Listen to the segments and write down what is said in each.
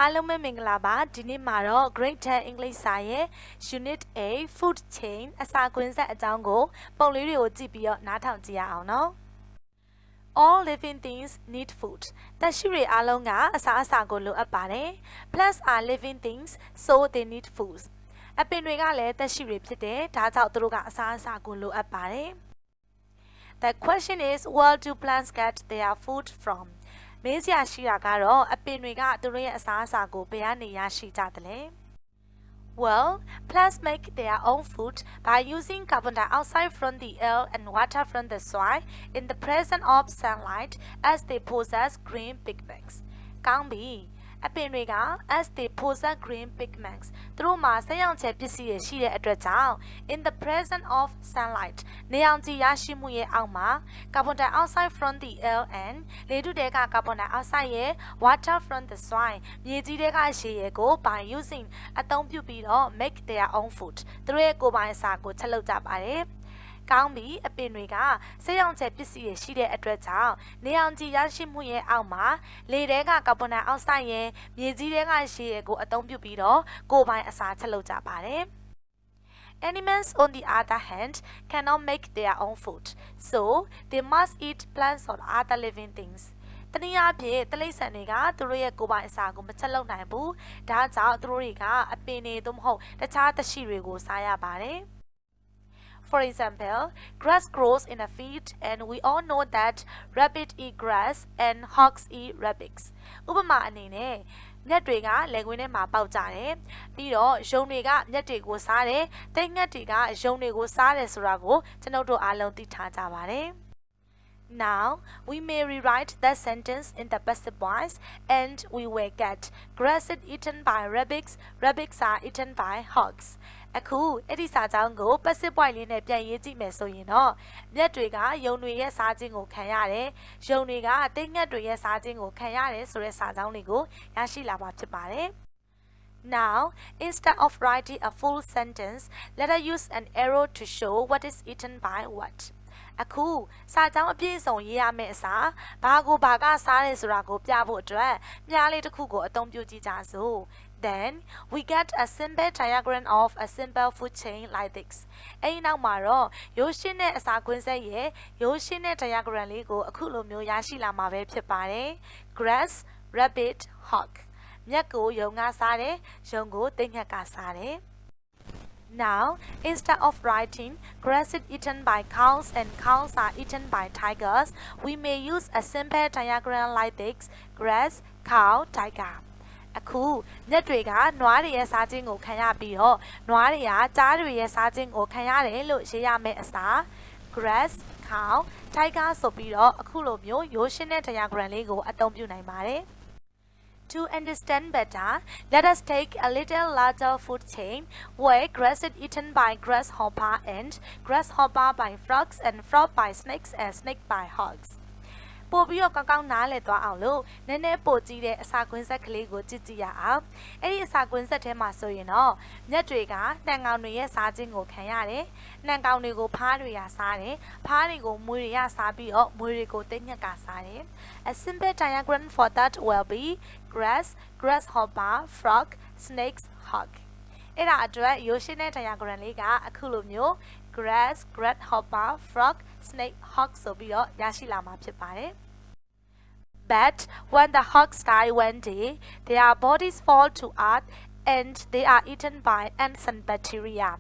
အားလုံးပဲမင်္ဂလာပါဒီနေ့မှာတော့ Grade 10 English စာရဲ့ Unit-8 Food Chain အစာကွင်းဆက်အကြောင်းကိုပုံလေးတွေကိုကြည့်ပြီးတော့နားထောင်ကြည့်ရအောင်နော် All living things need food သက်ရှိတွေအားလုံးကအစာကိုလိုအပ်ပါတယ် Plants are living things so they need food အပင်တွေကလည်းသက်ရှိတွေဖြစ်တယ်ဒါကြောင့်သူတို့ကအစာကိုလိုအပ်ပါတယ် The question is where do plants get their food from မေးစရာရှိတာကတော့အပင်တွေကသူတို့ရဲ့အစာကိုဘယ်ကနေရရှိကြသလဲ Well, plants make their own food by using carbon dioxide from the air and water from the soil in the presence of sunlight as they possess green pigments. ကောင်းပြီအပင်တွေက as they possess green pigments သူတို့မှာဆက်ရောင်ခြည်ပစ္စည်းတွေရှိတဲ့အတွက်ကြောင့် in the presence of sunlight နေအောင်ကြည်ရရှိမှုရဲ့အောက်မှာ carbon dioxide from the air and လေထုထဲက carbon dioxide ရဲ့ water from the soil မြေကြီးထဲကရေရည်ကို by using အသုံးပြုပြီးတော့ make their own food သူတို့ရဲ့ကိုယ်ပိုင်အစာကိုချက်လုပ်ကြပါတယ်ကောင်းပြီအပင်တွေကဆေးရောင်ခြည်ပစ္စည်းတွေရှိတဲ့အတွက်ကြောင့်နေအောင်ကြည်ရရှိမှုရဲ့အောက်မှာလေထဲကကာဗွန်ဒိုင်အောက်ဆိုက်ရဲ့မြေကြီးထဲကရေရည်ကိုအသုံးပြုပြီးတော့ကိုယ်ပိုင်အစာချက်လုပ်ကြပါတယ် Animals on the other hand cannot make their own food so they must eat plants or other living things တနည်းအားဖြင့်တိရစ္ဆာန်တွေကသူတို့ရဲ့ကိုယ်ပိုင်အစာကိုမချက်လုပ်နိုင်ဘူးဒါကြောင့်သူတို့တွေကအပင်တွေသို့မဟုတ်တခြားသက်ရှိတွေကိုစားရပါတယ် For example, grass grows in a field and we all know that rabbits eat grass and hogs eat rabbits. ဥပမာအနေနဲ့မြက်တွေကလယ်ကွင်းထဲမှာပေါက်ကြတယ်ပြီးတော့ရုံတွေကမြက်တွေကိုစားတယ်တိတ်ငှက်တွေကရုံတွေကိုစားတယ်ဆိုတာကိုကျွန်ုပ်တို့အားလုံးသိထားကြပါတယ် Now, we may rewrite that sentence in the passive voice and we will get grass is eaten by rabbits, rabbits are eaten by hogs. အခုအဲ့ဒီစာကြောင်းကို passive voice လေးနဲ့ပြန်ရေးကြည့်မယ်ဆိုရင်တော့မြက်တွေကယုံတွေရဲ့စားခြင်းကိုခံရတယ်။ယုံတွေကတိတ်ငှက်တွေရဲ့စားခြင်းကိုခံရတယ်ဆိုတဲ့စာကြောင်းလေးကိုရရှိလာမှာဖြစ်ပါတယ်။ Now, instead of writing a full sentence, let us use an arrow to show what is eaten by what. အခုစာကြောင်းအပြည့်စုံရေးရမယ့်အစားဘာကိုဘာကစားတယ်ဆိုတာကိုပြဖို့အတွက်မြားလေးတစ်ခုကိုအသုံးပြုကြည့်ကြစို့ Then we get a simple diagram of a simple food chain like this အဲ့ဒီနောက်မှာတော့ရိုးရှင်းတဲ့အစာကွင်းဆက်ရဲ့ရိုးရှင်းတဲ့ diagram လေးကိုအခုလိုမျိုးရရှိလာမှာပဲဖြစ်ပါတယ် Grass, rabbit, hog မြက်ကိုယုံကစားတယ်ယုံကိုတိတ်ငှက်ကစားတယ် Now, instead of writing grass is eaten by cows and cows are eaten by tigers, we may use a simple diagram like this, grass, cow, tiger. အခုမြက်တွေကနွားတွေရဲ့စားခြင်းကိုခံရပြီးတော့နွားတွေကကြားတွေရဲ့စားခြင်းကိုခံရတယ်လို့ရေးရမယ့်အစား grass, cow, tiger ဆိုပြီးတော့အခုလိုမျိုးရိုးရှင်းတဲ့ diagram လေးကိုအသုံးပြုနိုင်ပါတယ်To understand better, let us take a little larger food chain where grass is eaten by grasshopper and grasshopper by frogs and frog by snakes and snake by hogs. ပို့ပြီးတော့ကောင်းနားလည်သွားအောင်လို့နည်းနည်းပို့ကြည့်တဲ့အစာကွင်းဆက်ကလေးကိုကြည့်ကြည့်ရအောင်အဲ့ဒီအစာကွင်းဆက်ထဲမှာဆိုရင်တော့မြက်တွေကနှံကောင်တွေရဲ့စားခြင်းကိုခံရတယ်နှံကောင်တွေကိုဖားတွေရစားတယ်ဖားတွေကိုမွေးတွေရစားပြီးတော့မွေးတွေကိုတိတ်ငှက်ကစားတယ် A simple diagram for that will be grass, grasshopper, frog, snakes, hog အဲ့ဒါအတွက်ရိုးရှင်းတဲ့ diagram လေးကအခုလိုမျိုး grass, grasshopper, frog, snake, hog ဆိုပြီးတော့ရရှိလာမှာဖြစ်ပါတယ် But when the hogs die one day, their bodies fall to earth and they are eaten by ants and bacteria.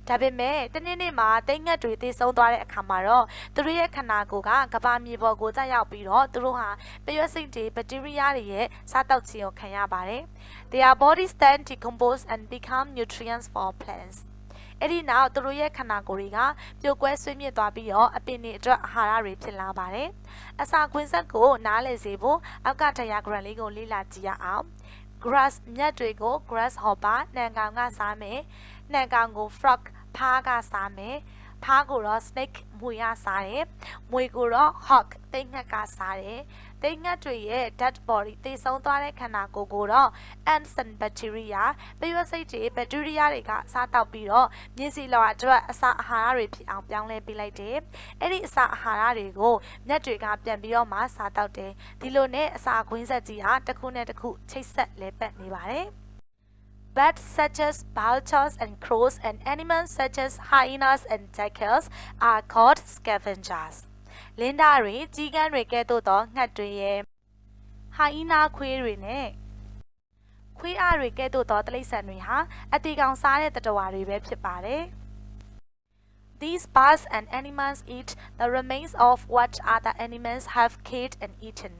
ဒါပေမဲ့တနေ့နေ့မှာတိတ်ငှက်တွေသေဆုံးသွားတဲ့အခါမှာတော့သူတို့ရဲ့ခန္ဓာကိုယ်ကကမ္ဘာမြေပေါ်ကိုကျရောက်ပြီးတော့သူတို့ဟာပျော့စိတ်တွေဘက်တီးရီးယားတွေရဲ့စားတောက်ခြင်းကိုခံရပါတယ် Their bodies then decompose and become nutrients for plants. အဲ့ဒီနောက်သူတို့ရဲ့ခန္ဓာကိုယ်တွေကပြိုကွဲဆွေးမြေ့သွားပြီးတော့အပင်တွေအတွက်အာဟာရတွေဖြစ်လာပါတယ်အစာကွင်းဆက်ကိုနားလည်စေဖို့အောက်က diagram လေးကိုလေ့လာကြည့်ရအောင် grass မြက်တွေကို grasshopper နှံကောင်ကစားမယ်နှံကောင်ကို frog ဖားကစားမယ် ဖားကိုတော့ snake မွေရစားတယ်။မွေကိုတော့ hawk သိငှက်ကစားတယ်။သိငှက်တွေရဲ့ dead body သေဆုံးသွားတဲ့ခန္ဓာကိုယ်ကိုတော့ ants and bacteria ပရွက်စိတ်တွေ ဘက်တီးရီးယားတွေကစားတောက်ပြီးတော့မြင်းစီလွှာအတွက်အစာအာဟာရတွေဖြစ်အောင်ပြောင်းလဲပေးလိုက်တယ်။အဲ့ဒီအစာအာဟာရတွေကိုမြက်တွေကပြန်ပြီးတော့မှစားတောက်တယ်။ဒီလိုနဲ့အစာခွင်းဆက်ကြီးဟာတစ်ခုနဲ့တစ်ခုချိတ်ဆက်လဲပတ်နေပါတယ်။ Bats such as vultures and crows and animals such as hyenas and jackals are called scavengers. လင်းသားတွေကြီးကန်းတွေကဲ့သို့သောငှက်တွေရဲ့ hyena ခွေးတွေနဲ့ခွေးအားတွေကဲ့သို့သောတိရစ္ဆာန်တွေဟာအတေကောင်စားတဲ့သတ္တဝါတွေပဲဖြစ်ပါတယ်။ These birds and animals eat the remains of what other animals have killed and eaten.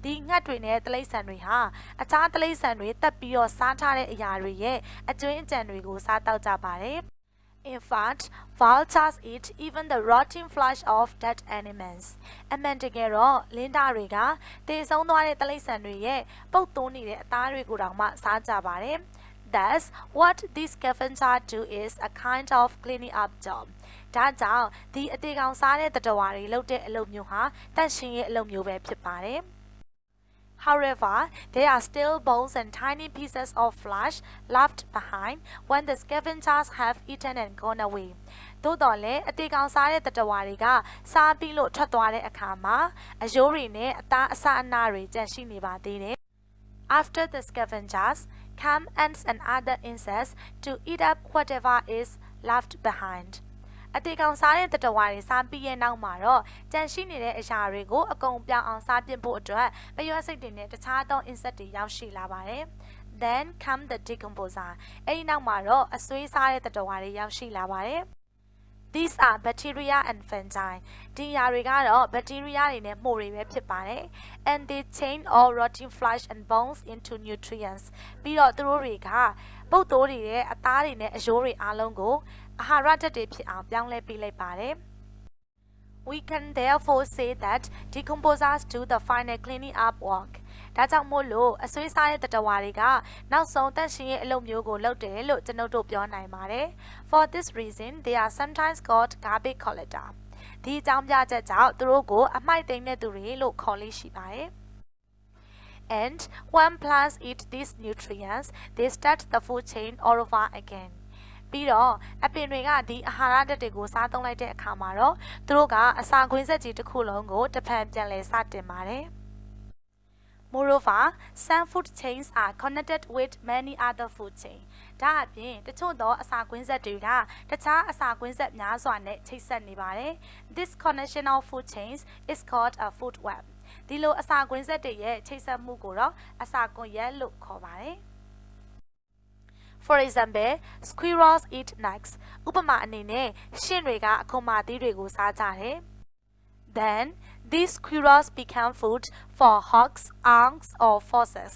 ဒီငှက်တွေနဲ့တိရစ္ဆာန်တွေဟာအခြားတိရစ္ဆာန်တွေတပ်ပြီးတော့စားထားတဲ့အရာတွေရဲ့အကျွင်းအကြံတွေကိုစားတောက်ကြပါတယ်။ In fact, vultures eat even the rotting flesh of dead animals. အမှန်တကယ်တော့လင်းသားတွေကသေဆုံးသွားတဲ့တိရစ္ဆာန်တွေရဲ့ပုတ်သိုးနေတဲ့အသားတွေကိုတောင်မှစားကြပါတယ်။ Thus, what these scavengers do is a kind of cleaning up job. ဒါကြောင့်ဒီအသေးကောင်စားတဲ့သတ္တဝါတွေလုပ်တဲ့အလုပ်မျိုးဟာတန့်ရှင်းရေးအလုပ်မျိုးပဲဖြစ်ပါတယ်။ However, there are still bones and tiny pieces of flesh left behind when the scavengers have eaten and gone away. သို့တော်လည်းအသေးကောင်စားတဲ့သတ္တဝါတွေကစားပြီးလို့ထွက်သွားတဲ့အခါမှာအယိုးတွေနဲ့အသားအစအနတွေကျန်ရှိနေပါသေးတယ်။ After the scavengers come ants and other insects to eat up whatever is left behind. အတေကောင်စားတဲ့သတ္တဝါတွေစားပြီးရဲ့နောက်မှာတော့ကြန့်ရှိနေတဲ့အရာတွေကိုအကုန်ပြောင်းအောင်စားပြစ်ဖို့အတွက်ပရွက်စိတ်တွေနဲ့တခြားသော insect တွေရောက်ရှိလာပါတယ်။ Then come the decomposer. အဲ့ဒီနောက်မှာတော့အဆွေးစားတဲ့သတ္တဝါတွေရောက်ရှိလာပါတယ်။ These are bacteria and fungi. ဒီအရာတွေကတော့ bacteria တွေနဲ့မှိုတွေပဲဖြစ်ပါတယ်။ And they change all rotting flesh and bones into nutrients. ပြီးတော့သူတို့တွေကပုတ်သိုးတွေရဲ့အသားတွေနဲ့အယိုးတွေအားလုံးကိုအာဟာရဓာတ်တွေဖြစ်အောင်ပြောင်းလဲပေးလိုက်ပါတယ်။ We can therefore say that decomposers do the final cleaning up work. ဒါကြောင့်မို့လို့အဆွေးစားတဲ့သတ္တဝါတွေကနောက်ဆုံးတန့်ရှင်းရေးအလုပ်မျိုးကိုလုပ်တယ်လို့ကျွန်တော်တို့ပြောနိုင်ပါတယ်။ For this reason, they are sometimes called garbage collector. ဒီအကြောင်းပြချက်ကြောင့်သူတို့ကိုအမှိုက်သိမ်းတဲ့သူတွေလို့ခေါ်လေးရှိပါတယ်။ And when plants eat these nutrients, they start the food chain all over again. ပြီးတော့အပင်တွေကဒီအာဟာရဓာတ်တွေကိုစားသုံးလိုက်တဲ့အခါမှာတော့သူတို့ကအစာခွင်းဆက်ကြီးတစ်ခုလုံးကိုတစ်ဖန်ပြန်လည်စတင်ပါတယ်။ Moreover, some food chains are connected with many other food chains. ဒါအပြင်တချို့သောအစာခွင်းဆက်တွေကတခြားအစာခွင်းဆက်များစွာနဲ့ချိတ်ဆက်နေပါတယ်။ This connection of food chains is called a food web. ဒီလိုအစာခွင်းဆက်တွေရဲ့ချိတ်ဆက်မှုကိုတော့အစာကွန်ရက်လို့ခေါ်ပါတယ်။ For example, squirrels eat nuts. ဥပမာအနေနဲ့ရှင့်တွေကအခုမှသီးတွေကိုစားကြတယ်။ Then, these squirrels become food for hawks, ants, or foxes.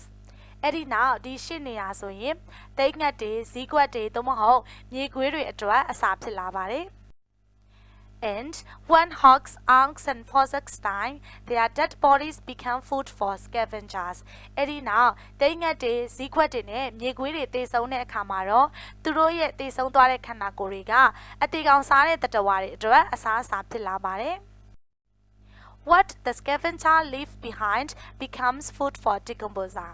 အဲ့ဒီနောက်ဒီရှင့်နေရာဆိုရင်သိငှက်တွေဇီးကွက်တွေသို့မဟုတ်မြေခွေးတွေအတွက်အစာဖြစ်လာပါတယ်။ And when hawks, ants, and foxes die, their dead bodies become food for scavengers. အဲ့ဒီနောက်သိငှက်တွေဇီးကွက်တွေနဲ့မြေခွေးတွေသေဆုံးတဲ့အခါမှာတော့သူတို့ရဲ့သေဆုံးသွားတဲ့ခန္ဓာကိုယ်တွေကအတေကောင်စားတဲ့သတ္တဝါတွေအတွက်အစားအစာဖြစ်လာပါတယ်။ What the scavenger leave behind becomes food for decomposer.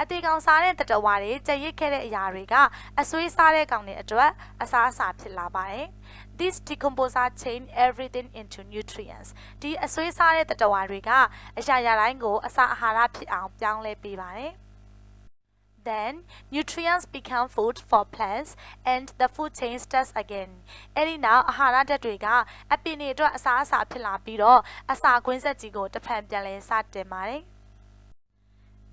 အတေကောင်စားတဲ့သတ္တဝါတွေကျန်ရစ်ခဲ့တဲ့အရာတွေကအဆွေးစားတဲ့ကောင်တွေအတွက်အစားအစာဖြစ်လာပါတယ်။ These decomposers change everything into nutrients. ဒီအဆွေးစားတဲ့သတ္တဝါတွေကအရာရာတိုင်းကိုအစာအာဟာရဖြစ်အောင်ပြောင်းလဲပေးပါတယ်။ Then nutrients become food for plants and the food chain starts again. အဲ့ဒီနောက်အာဟာရဓာတ်တွေကအပင်တွေအတွက်အစားအစာဖြစ်လာပြီးတော့အစာခွင်းဆက်ကြီးကိုတစ်ဖန်ပြန်လည်စတင်ပါတယ်။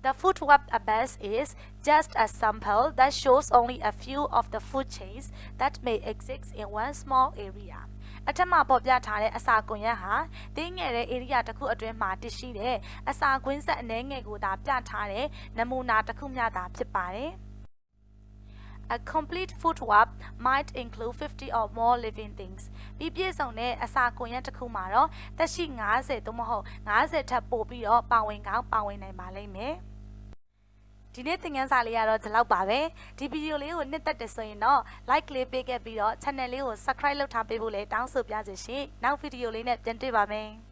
The food web above is just a sample that shows only a few of the food chains that may exist in one small area. အထက်မှာပေါ်ပြထားတဲ့အစာကွန်ရက်ဟာတင်းငယ်တဲ့ area တစ်ခုအတွင်းမှာတည်ရှိတဲ့အစာကွင်းဆက်အနည်းငယ်ကိုသာပြထားတဲ့နမူနာတစ်ခုမျှသာဖြစ်ပါတယ်။ A complete food web might include 50 or more living things. ဒီပြည့်စုံတဲ့အစာကွန်ရက်တစ်ခုမှာတော့သက်ရှိ50သို့မဟုတ်50ထက်ပိုပြီးတော့ပါဝင်ကောင်းပါဝင်နိုင်ပါလိမ့်မယ်။ ဒီနေ့သင်ခန်းစာလေးကတော့ဒီလောက်ပါပဲဒီဗီဒီယိုလေးကိုနှစ်သက်တယ်ဆိုရင်တော့ like လေးပေးခဲ့ပြီးတော့ channel လေးကို subscribe လုပ်ထားပေးဖို့လည်းတောင်းဆိုပါရစေရှင်နောက်ဗီဒီယိုလေးနဲ့ပြန်တွေ့ပါမယ်